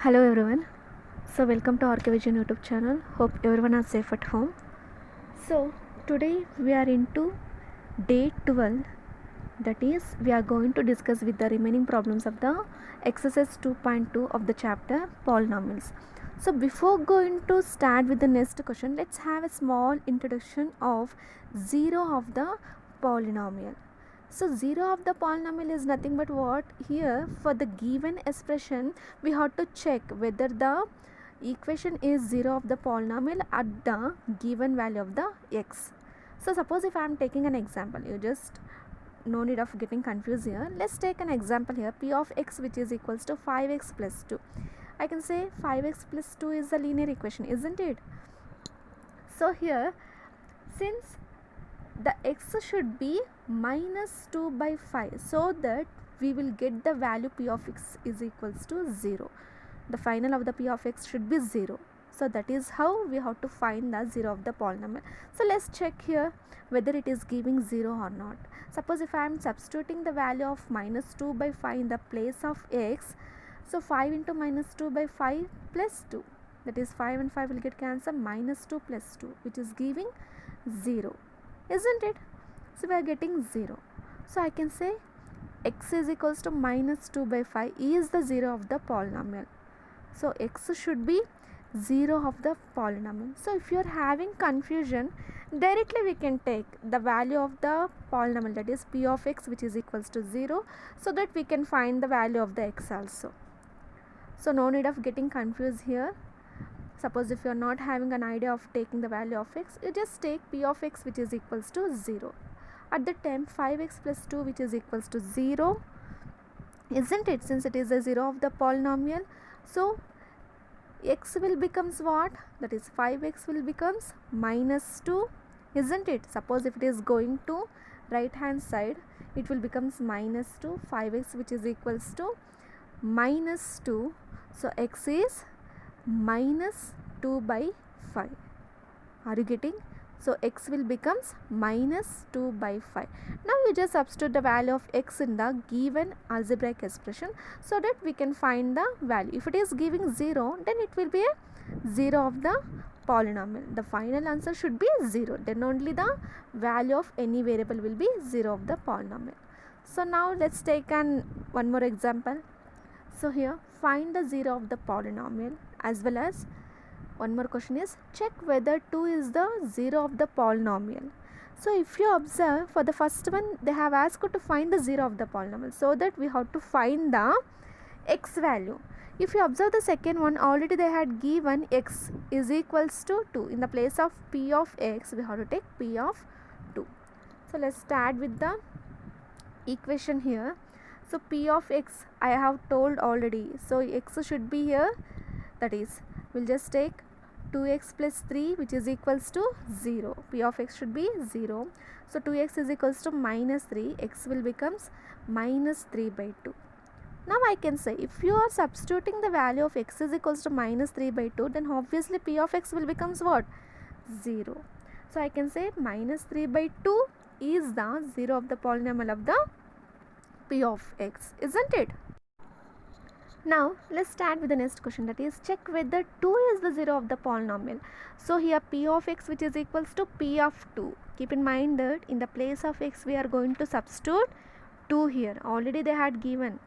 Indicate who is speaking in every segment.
Speaker 1: Hello everyone. So welcome to RK Vision YouTube channel. Hope everyone is safe at home. So today we are into day 12. That is, we are going to discuss with the remaining problems of the exercise 2.2 of the chapter polynomials. So before going to start with the next question, let's have a small introduction of zero of the polynomial. So 0 of the polynomial is nothing but what? Here for the given expression we have to check whether the equation is 0 of the polynomial at the given value of the x. So suppose if I am taking an example, you just no need of getting confused here. Let's take an example here, p of x which is equals to 5x plus 2. I can say 5x plus 2 is the linear equation, isn't it? So here, since the x should be minus 2 by 5, so that we will get the value p of x is equals to 0. The final of the p of x should be 0. So that is how we have to find the 0 of the polynomial. So let's check here whether it is giving 0 or not. Suppose if I am substituting the value of minus 2 by 5 in the place of x, so 5 into minus 2 by 5 plus 2, that is 5 and 5 will get cancelled, minus 2 plus 2, which is giving 0, isn't it? So we are getting 0. So I can say x is equals to minus 2 by 5 is the 0 of the polynomial. So x should be 0 of the polynomial. So if you are having confusion, directly we can take the value of the polynomial, that is p of x which is equals to 0, so that we can find the value of the x also. So no need of getting confused here. Suppose if you are not having an idea of taking the value of x, you just take p of x which is equals to 0. At the time 5x plus 2 which is equals to 0, isn't it? Since it is a 0 of the polynomial, so x will becomes what? That is 5x will becomes minus 2, isn't it? Suppose if it is going to right hand side, it will becomes minus 2, 5x which is equals to minus 2. So x is minus 2 by 5. Are you getting? So x will becomes minus 2 by 5. Now you just substitute the value of x in the given algebraic expression, so that we can find the value. If it is giving 0, then it will be a 0 of the polynomial. The final answer should be 0. Then only the value of any variable will be 0 of the polynomial. So now let's take one more example. So here, find the 0 of the polynomial, as well as one more question is, check whether 2 is the 0 of the polynomial. So if you observe, for the first one they have asked to find the 0 of the polynomial, so that we have to find the x value. If you observe the second one, already they had given x is equals to 2. In the place of p of x, we have to take p of 2. So let's start with the equation here. So p of x I have told already, so x should be here, that is we'll just take 2x plus 3 which is equals to 0. P of x should be 0. So 2x is equals to minus 3, x will becomes minus 3 by 2. Now I can say, if you are substituting the value of x is equals to minus 3 by 2, then obviously p of x will becomes what? 0. So I can say minus 3 by 2 is the 0 of the polynomial of the p of x, isn't it? Now let's start with the next question, that is, check whether 2 is the 0 of the polynomial. So here p of x which is equals to p of 2. Keep in mind that in the place of x we are going to substitute 2 here. Already they had given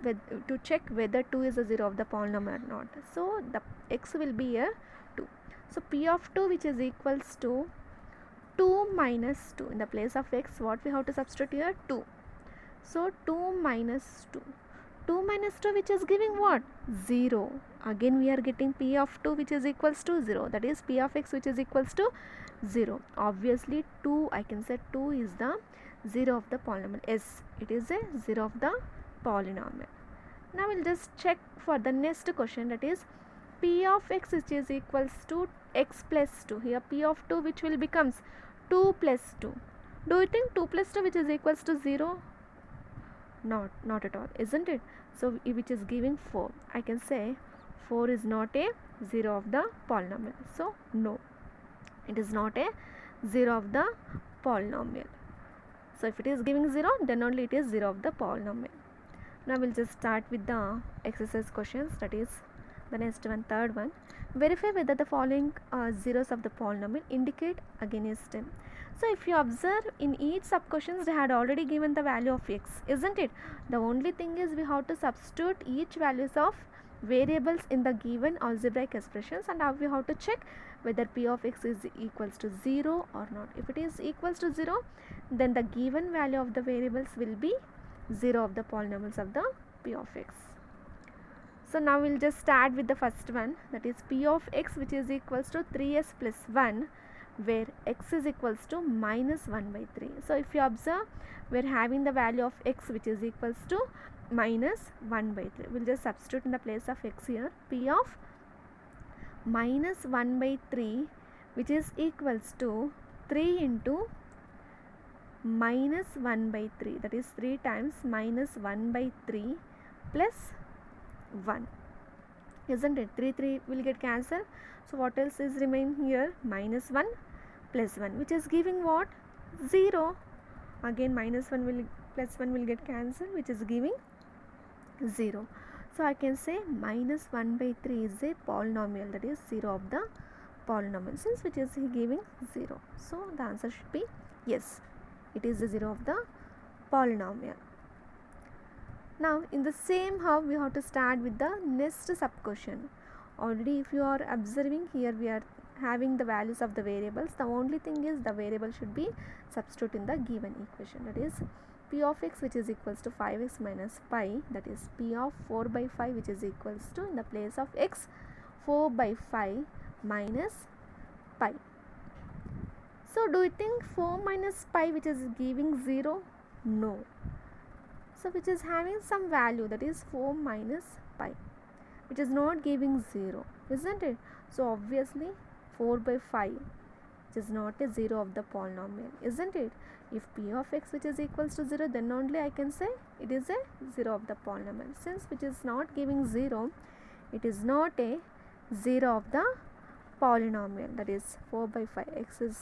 Speaker 1: to check whether 2 is the 0 of the polynomial or not. So the x will be a 2. So p of 2 which is equals to 2 minus 2. In the place of x, what we have to substitute here? 2. So 2 minus 2. 2 minus 2 which is giving what? 0. Again we are getting p of 2 which is equals to 0. That is p of x which is equals to 0. Obviously 2, I can say 2 is the 0 of the polynomial. Yes, it is a 0 of the polynomial. Now we'll just check for the next question, that is p of x which is equals to x plus 2. Here p of 2 which will becomes 2 plus 2. Do you think 2 plus 2 which is equals to 0? Not at all, isn't it? So which is giving 4. I can say 4 is not a 0 of the polynomial. So no, it is not a 0 of the polynomial. So if it is giving 0, then only it is 0 of the polynomial. Now we'll just start with the exercise questions, that is the next one, third one. Verify whether the following zeros of the polynomial indicate against them. So if you observe, in each sub questions they had already given the value of x, isn't it? The only thing is we have to substitute each values of variables in the given algebraic expressions, and now we have to check whether p of x is equals to 0 or not. If it is equals to 0, then the given value of the variables will be 0 of the polynomials of the p of x. So now we'll just start with the first one, that is p of x, which is equals to 3s plus 1, where x is equals to minus 1 by 3. So if you observe, we're having the value of x which is equals to minus 1 by 3. We'll just substitute in the place of x here, p of minus 1 by 3, which is equals to 3 into minus 1 by 3, that is 3 times minus 1 by 3 plus 1, isn't it? 3 will get cancelled. So what else is remain here? Minus 1 plus 1, which is giving what? 0. Again minus 1 will plus 1 will get cancelled, which is giving 0. So I can say minus 1 by 3 is a polynomial, that is 0 of the polynomial, since which is giving 0. So the answer should be yes, it is the 0 of the polynomial. Now in the same how we have to start with the next sub question. Already if you are observing here, we are having the values of the variables. The only thing is the variable should be substitute in the given equation, that is p of x which is equals to 5x minus pi, that is p of 4 by 5 which is equals to, in the place of x, 4 by 5 minus pi. So do you think 4 minus pi which is giving 0? No. So which is having some value, that is 4 minus pi, which is not giving 0, isn't it? So obviously 4 by 5 which is not a 0 of the polynomial, isn't it? If p of x which is equals to 0, then only I can say it is a 0 of the polynomial. Since which is not giving 0, it is not a 0 of the polynomial, that is 4 by 5, x is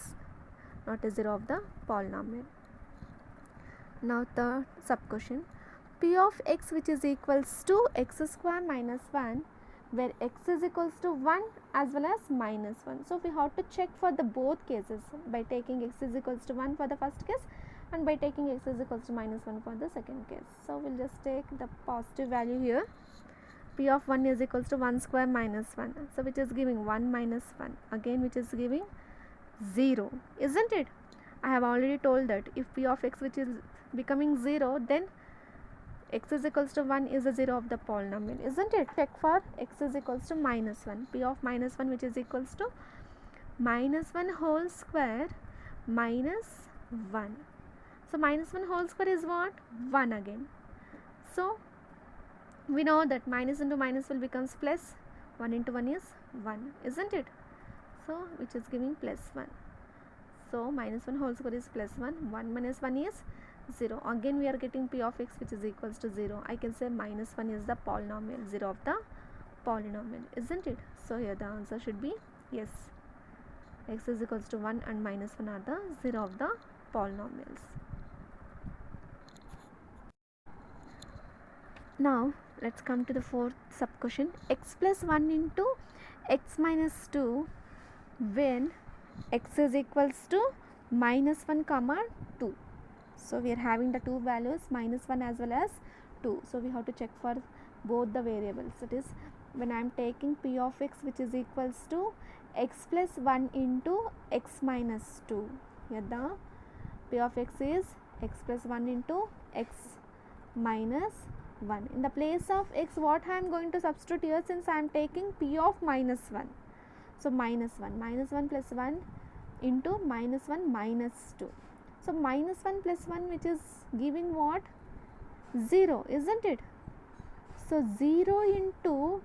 Speaker 1: not a 0 of the polynomial. Now the sub question, p of x which is equals to x square minus 1, where x is equals to 1 as well as minus 1. So we have to check for the both cases by taking x is equals to 1 for the first case and by taking x is equals to minus 1 for the second case. So we'll just take the positive value here. P of 1 is equals to 1 square minus 1, so which is giving 1 minus 1, again which is giving 0, isn't it? I have already told that if p of x which is becoming 0, then x is equals to 1 is a 0 of the polynomial, isn't it? Check for x is equals to minus 1, p of minus 1 which is equals to minus 1 whole square minus 1. So minus 1 whole square is what? 1 again. So we know that minus into minus will becomes plus, 1 into 1 is 1, isn't it? So which is giving plus 1. So minus 1 whole square is plus 1, 1 minus 1 is 0. Again we are getting p of x which is equals to 0. I can say minus 1 is the polynomial, 0 of the polynomial, isn't it? So here the answer should be yes, x is equals to 1 and minus 1 are the 0 of the polynomials. Now let's come to the fourth sub question, x plus 1 into x minus 2 when x is equals to minus 1 comma 2. So we are having the two values, minus 1 as well as 2. So we have to check for both the variables. That is, when I am taking p of x which is equals to x plus 1 into x minus 2. Here the p of x is x plus 1 into x minus 1. In the place of x, what I am going to substitute here, since I am taking p of minus 1. So minus 1 plus 1 into minus 1 minus 2. So minus 1 plus 1 which is giving what? 0, isn't it? So 0 into,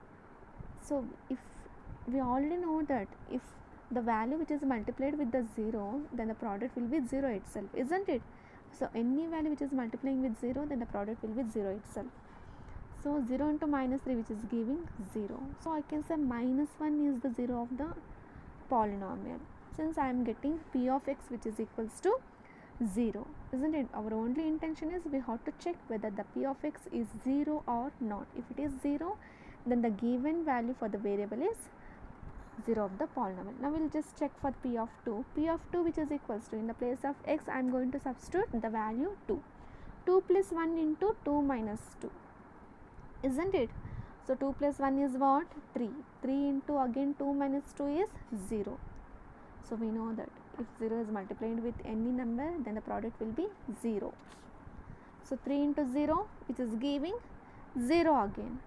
Speaker 1: so if we already know that if the value which is multiplied with the 0, then the product will be 0 itself, isn't it? So any value which is multiplying with 0, then the product will be 0 itself. So 0 into minus 3 which is giving 0. So I can say minus 1 is the 0 of the polynomial, since I am getting p of x which is equals to 0, isn't it? Our only intention is we have to check whether the p of x is 0 or not. If it is 0, then the given value for the variable is 0 of the polynomial. Now we'll just check for p of 2. P of 2, which is equals to, in the place of x I am going to substitute the value 2. 2 plus 1 into 2 minus 2, isn't it? So 2 plus 1 is what? 3. 3 into again 2 minus 2 is 0. So we know that if 0 is multiplied with any number, then the product will be 0. So 3 into 0, which is giving 0 again.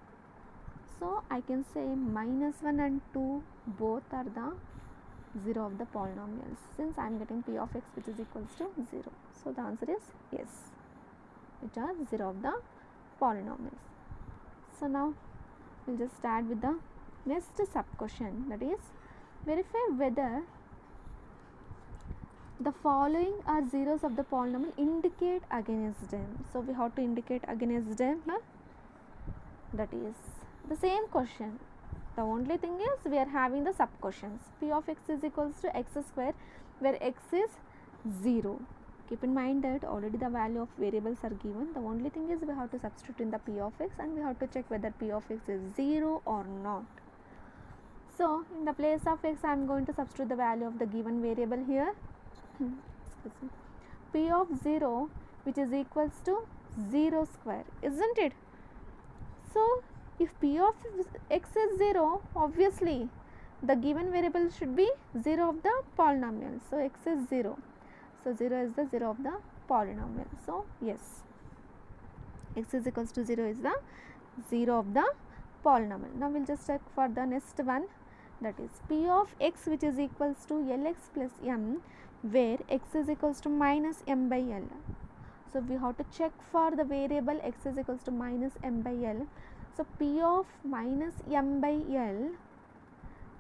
Speaker 1: So I can say minus 1 and 2 both are the 0 of the polynomials, since I am getting p of x which is equals to 0. So the answer is yes, which are 0 of the polynomials. So now we'll just start with the next sub question, that is verify whether the following are zeros of the polynomial, indicate against them. So we have to indicate against them here. That is the same question. The only thing is we are having the sub questions. P of x is equals to x square, where x is 0. Keep in mind that already the value of variables are given. The only thing is we have to substitute in the p of x, and we have to check whether p of x is 0 or not. So in the place of x I am going to substitute the value of the given variable here. P of 0, which is equals to 0 square, isn't it? So if p of x is 0, obviously the given variable should be 0 of the polynomial. So x is 0. So 0 is the 0 of the polynomial. So yes, x is equals to 0 is the 0 of the polynomial. Now we'll just check for the next one, that is p of x which is equals to lx plus m, where x is equals to minus m by l. So we have to check for the variable x is equals to minus m by l. So p of minus m by l,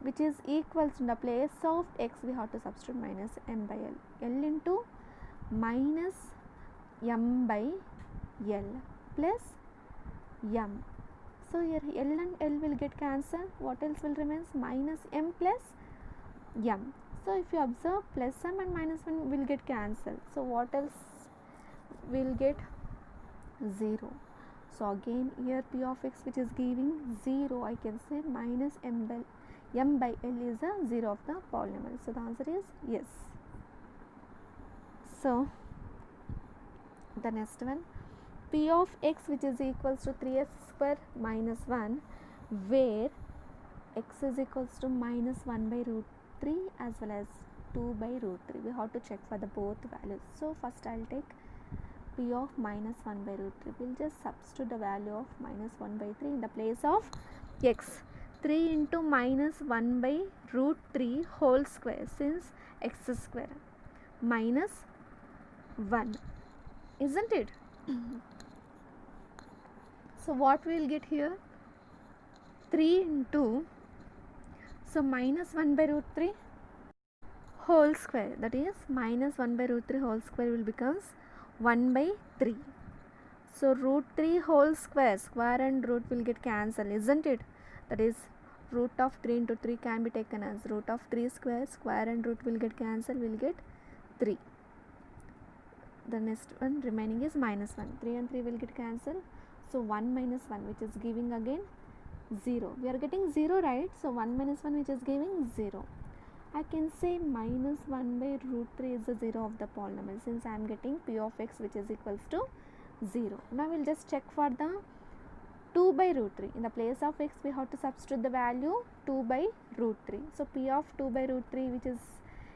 Speaker 1: which is equals to, in the place of x we have to substitute minus m by l. L into minus m by l plus m. So here l and l will get cancelled. What else will remain? Minus m plus m. So if you observe, plus m and minus m will get cancelled. So what else will get? 0. So again here p of x which is giving 0, I can say minus m by l is a 0 of the polynomial. So the answer is yes. So the next one, p of x which is equals to 3x square minus 1, where x is equals to minus 1 by root 3 as well as 2 by root 3. We have to check for the both values. So first I'll take p of minus 1 by root 3. We'll just substitute the value of minus 1 by 3 in the place of x. 3 into minus 1 by root 3 whole square, since x square, minus 1, isn't it? So what we will get here? 3 into, so minus 1 by root 3 whole square, that is minus 1 by root 3 whole square will becomes 1 by 3. So root 3 whole square, square and root will get cancelled, isn't it? That is root of 3 into 3 can be taken as root of 3 square, square and root will get cancelled, will get 3. The next one remaining is minus 1. 3 and 3 will get cancelled. So 1 minus 1, which is giving again 0. We are getting 0, right? So 1 minus 1 which is giving 0. I can say minus 1 by root 3 is the 0 of the polynomial, since I am getting p of x which is equals to 0. Now we will just check for the 2 by root 3. In the place of x we have to substitute the value 2 by root 3. So p of 2 by root 3 which is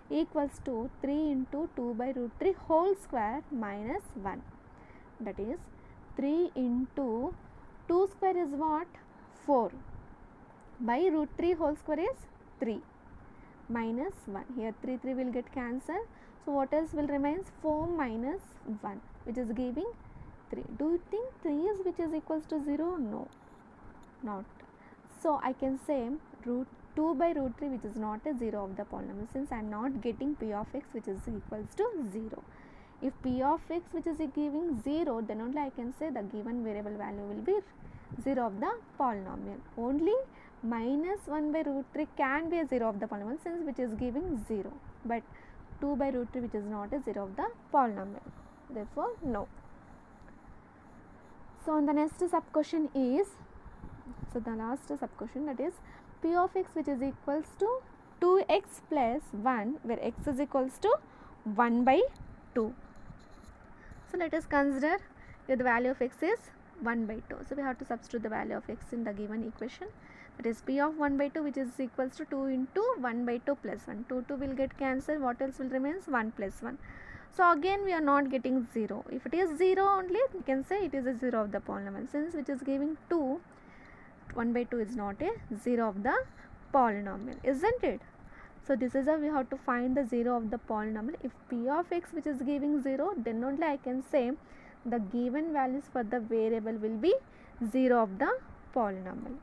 Speaker 1: equals to 3 into 2 by root 3 whole square minus 1. That is 3 into 2 square is what? 4. By root 3 whole square is 3 minus 1. Here 3 will get cancelled. So what else will remain? 4 minus 1, which is giving 3. Do you think 3 is which is equals to 0? No, not. So I can say root 2 by root 3 which is not a 0 of the polynomial, since I am not getting p of x which is equals to 0. If p of x which is giving 0, then only I can say the given variable value will be 0 of the polynomial. Only minus 1 by root 3 can be a 0 of the polynomial, since which is giving 0. But 2 by root 3 which is not a 0 of the polynomial. Therefore no. So on the next sub question is, so the last sub question, that is p of x which is equals to 2x plus 1, where x is equals to 1 by 2. So let us consider here the value of x is 1 by 2. So we have to substitute the value of x in the given equation. That is p of 1 by 2 which is equals to 2 into 1 by 2 plus 1. 2 will get cancelled. What else will remains? 1 plus 1. So again we are not getting 0. If it is 0 only, we can say it is a 0 of the polynomial. Since which is giving 2, 1 by 2 is not a 0 of the polynomial, isn't it? So this is how we have to find the 0 of the polynomial. If p of x which is giving 0, then only I can say the given values for the variable will be 0 of the polynomial.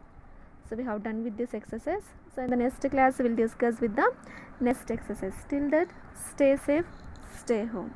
Speaker 1: So we have done with this exercise. So in the next class we will discuss with the next exercise. Till that, stay safe, stay home.